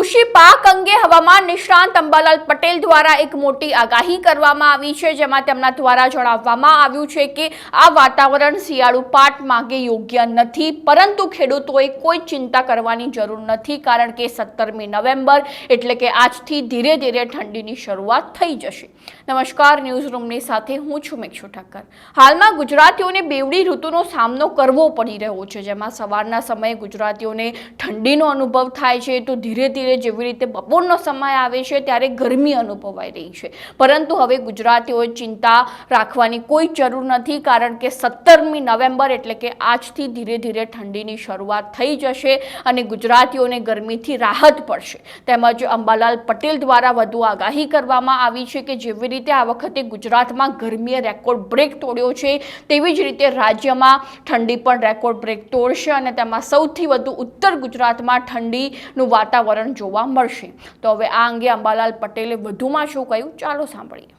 કૃષિ પાક અંગે હવામાન નિષ્ણાંત અંબાલાલ પટેલ દ્વારા એક મોટી આગાહી કરવામાં આવી છે, જેમાં તેમના દ્વારા જણાવવામાં આવ્યું છે કે આ વાતાવરણ શિયાળુ પાક માટે યોગ્ય નથી, પરંતુ ખેડૂતોએ કોઈ ચિંતા કરવાની જરૂર નથી, કારણ કે 17મી નવેમ્બર એટલે કે આજથી ધીરે ધીરે ઠંડીની શરૂઆત થઈ જશે। નમસ્કાર, ન્યૂઝ રૂમની સાથે હું છું મેક્ષુ ઠક્કર। હાલમાં ગુજરાતીઓને બેવડી ઋતુનો સામનો કરવો પડી રહ્યો છે, જેમાં સવારના સમયે ગુજરાતીઓને ઠંડીનો અનુભવ થાય છે, તો ધીરે ધીરે જેવી રીતે બપોરનો સમય આવે છે ત્યારે ગરમી અનુભવાઈ રહી છે, પરંતુ હવે ગુજરાતીઓએ ચિંતા રાખવાની કોઈ જરૂર નથી, કારણ કે 17મી નવેમ્બર એટલે કે આજથી ધીરે ધીરે ઠંડીની શરૂઆત થઈ જશે અને ગુજરાતીઓને ગરમીથી રાહત પડશે। તેમજ અંબાલાલ પટેલ દ્વારા વધુ આગાહી કરવામાં આવી છે કે જેવી રીતે આ વખતે ગુજરાતમાં ગરમીએ રેકોર્ડ બ્રેક તોડ્યો છે, તેવી જ રીતે રાજ્યમાં ઠંડી પણ રેકોર્ડ બ્રેક તોડશે અને તેમાં સૌથી વધુ ઉત્તર ગુજરાતમાં ઠંડીનું વાતાવરણ જોવા મળશે। તો હવે આ અંગે અંબાલાલ પટેલે વધુમાં શું કહ્યું, ચાલો સાંભળીએ।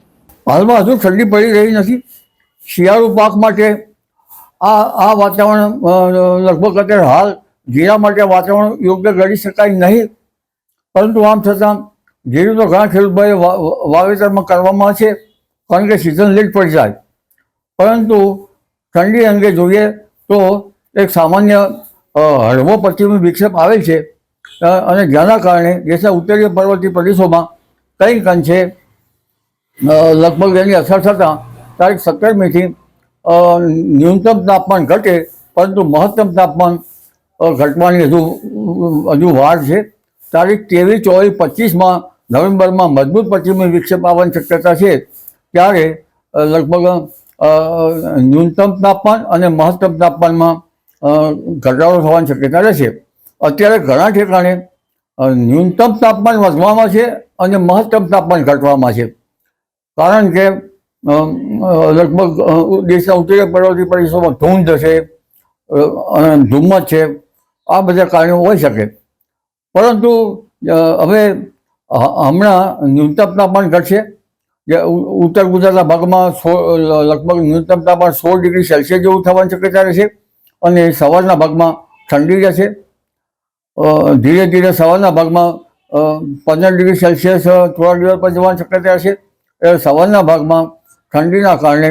હાલમાં હજુ ઠંડી પડી રહી નથી। શિયાળુ પાક માટે આ વાતાવરણ લગભગ અત્યારે હાલ જીરા માટે વાતાવરણ યોગ્ય ગણી શકાય નહીં, પરંતુ આમ છતાં જીરું તો ઘણા ખેડૂતોએ વાવેતરમાં કરવામાં છે, કારણ કે સિઝન લેટ પડી જાય, પરંતુ ઠંડી અંગે જોઈએ તો એક સામાન્ય હળવો પશ્ચિમી વિક્ષેપ આવેલ છે અને જેના કારણે દેશના ઉત્તરીય પર્વતીય પ્રદેશોમાં કંઈક અંશે લગભગ એની અસર થતાં તારીખ 17મીથી ન્યૂનતમ તાપમાન ઘટે, પરંતુ મહત્તમ તાપમાન ઘટવાની હજુ વાર છે। તારીખ 23, 24, 25માં નવેમ્બરમાં મજબૂત પશ્ચિમી વિક્ષેપ આવવાની શક્યતા છે, ત્યારે લગભગ ન્યૂનતમ તાપમાન અને મહત્તમ તાપમાનમાં ઘટાડો થવાની શક્યતા રહેશે। અત્યારે ઘણા ઠેકાણે ન્યૂનતમ તાપમાન વધવામાં છે અને મહત્તમ તાપમાન ઘટવામાં છે, કારણ કે લગભગ દેશના ઉત્તરીય પર્વતીય પ્રદેશોમાં ધૂંધ છે અને ધુમ્મસ છે, આ બધા કારણો હોઈ શકે, પરંતુ હવે હમણાં ન્યૂનતમ તાપમાન ઘટશે। ઉત્તર ગુજરાતના ભાગમાં લગભગ ન્યૂનતમ તાપમાન 16 ડિગ્રી સેલ્સિયસ જેવું થવાની શક્યતા રહેશે અને સવારના ભાગમાં ઠંડી રહેશે। ધીરે ધીરે સવારના ભાગમાં 15 ડિગ્રી સેલ્સિયસ થોડા દિવસ પર જવાની શક્યતા રહેશે। સવારના ભાગમાં ઠંડીના કારણે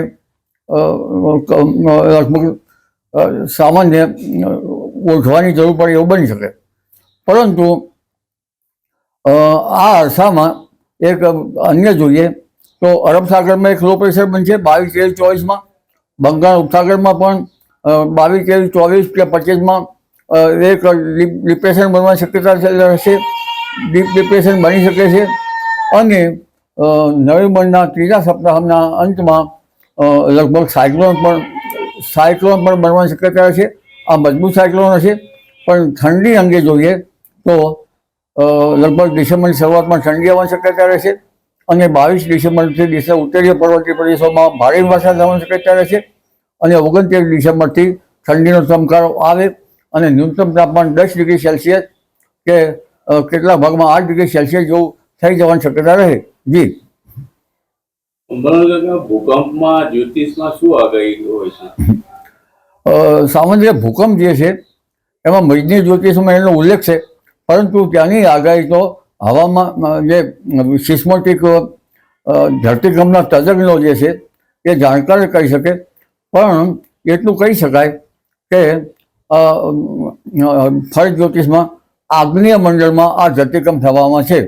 લગભગ સામાન્ય ઓળખવાની જરૂર પડે એવું બની શકે, પરંતુ આ અરસામાં એક અન્ય જોઈએ તો અરબ સાગરમાં એક લો પ્રેશર બનશે 22, 23, 24માં। બંગાળ ઉપસાગરમાં પણ 22, 23, 24 કે 25માં એક ડિપ્રેશન બનવાની શક્યતા રહેશે, ડીપ ડિપ્રેશન બની શકે છે અને નવેમ્બરના ત્રીજા સપ્તાહના અંતમાં લગભગ સાયક્લોન પણ બનવાની શક્યતા રહેશે। આ મજબૂત સાયક્લોન હશે, પણ ઠંડી અંગે જોઈએ તો લગભગ ડિસેમ્બરની શરૂઆતમાં ઠંડી આવવાની શક્યતા રહેશે અને 22 ડિસેમ્બરથી દેશના ઉત્તરીય પર્વતીય પ્રદેશોમાં ભારે વરસાદ થવાની શક્યતા રહેશે અને 29 ડિસેમ્બરથી ઠંડીનો ચમકારો આવે અને ન્યૂનતમ તાપમાન 10 ડિગ્રી સેલ્સિયસ કે કેટલાક ભાગમાં 8 ડિગ્રી સેલ્સિયસ જેવું થઈ જવાની શક્યતા રહે। જી ભૂકંપમાં જ્યોતિષમાં શું આગાહી હોય છે? સામાન્ય ભૂકંપ જે છે એમાં મજની જ્યોતિષમાં એનો ઉલ્લેખ છે, પરંતુ ત્યાંની આગાહી તો હવામાં જે સિસ્મોટિક ધરતીકંપના તજજ્ઞો જે છે એ જાણકાર કહી શકે, પણ એટલું કહી શકાય કે ફળ જ્યોતિષમાં આગ્નેય મંડળમાં આ ધરતીકંપ થવામાં છે।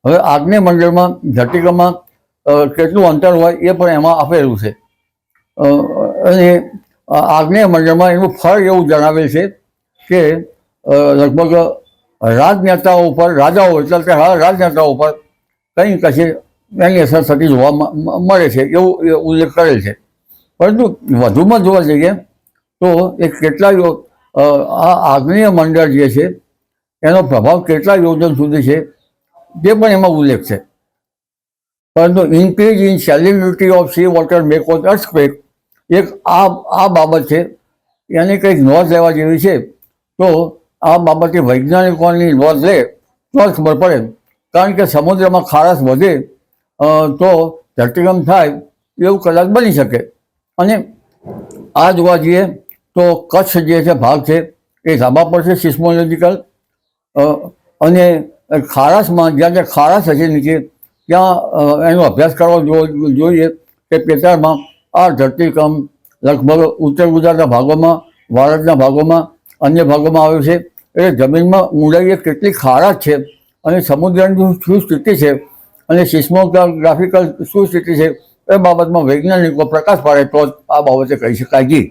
હવે આગ્નેય મંડળમાં ધરતીકંપમાં કેટલું અંતર હોય એ પણ એમાં આપેલું છે અને આગ્નેય મંડળમાં એનું ફળ એવું જણાવેલ છે કે લગભગ રાજનેતાઓ ઉપર, રાજાઓ એટલે રાજનેતાઓ ઉપર કંઈ કશે એની અસર થતી જોવા મળે છે એવું ઉલ્લેખ કરેલ છે, પરંતુ વધુમાં જોવા જઈએ તો એ કેટલાય આ આગ્નેય મંડળ જે છે એનો પ્રભાવ કેટલા યોજન સુધી છે તે પણ એમાં ઉલ્લેખ છે, પરંતુ increase in salinity of sea water may cause earthquake એક આ બાબત છે, એની કંઈક નોંધ લેવા જેવી છે। તો આ બાબતે વૈજ્ઞાનિકોની નોંધ લે તો જ ખબર પડે, કારણ કે સમુદ્રમાં ખારાશ વધે તો ધરતીકંપ થાય એવું કદાચ બની શકે। અને આ જોવા જઈએ તો કચ્છ જે છે ભાગ છે એ ધાબા પર છે સિસ્મોલોજીકલ, અને ખારાશમાં જ્યાં જ્યાં ખારાશ હશે નીચે ત્યાં એનો અભ્યાસ કરવો જોઈએ કે પેટાળમાં આ ધરતીકંપ લગભગ ઉત્તર ગુજરાતના ભાગોમાં, ભારતના ભાગોમાં, અન્ય ભાગોમાં આવ્યું છે. એટલે જમીનમાં ઊંડાઈએ કેટલી ખારાશ છે અને સમુદ્રની શું સ્થિતિ છે અને સિસ્મોગ્રાફિકલ શું સ્થિતિ છે એ બાબતમાં વૈજ્ઞાનિકો પ્રકાશ પાડે તો આ બાબતે કહી શકાય. જી.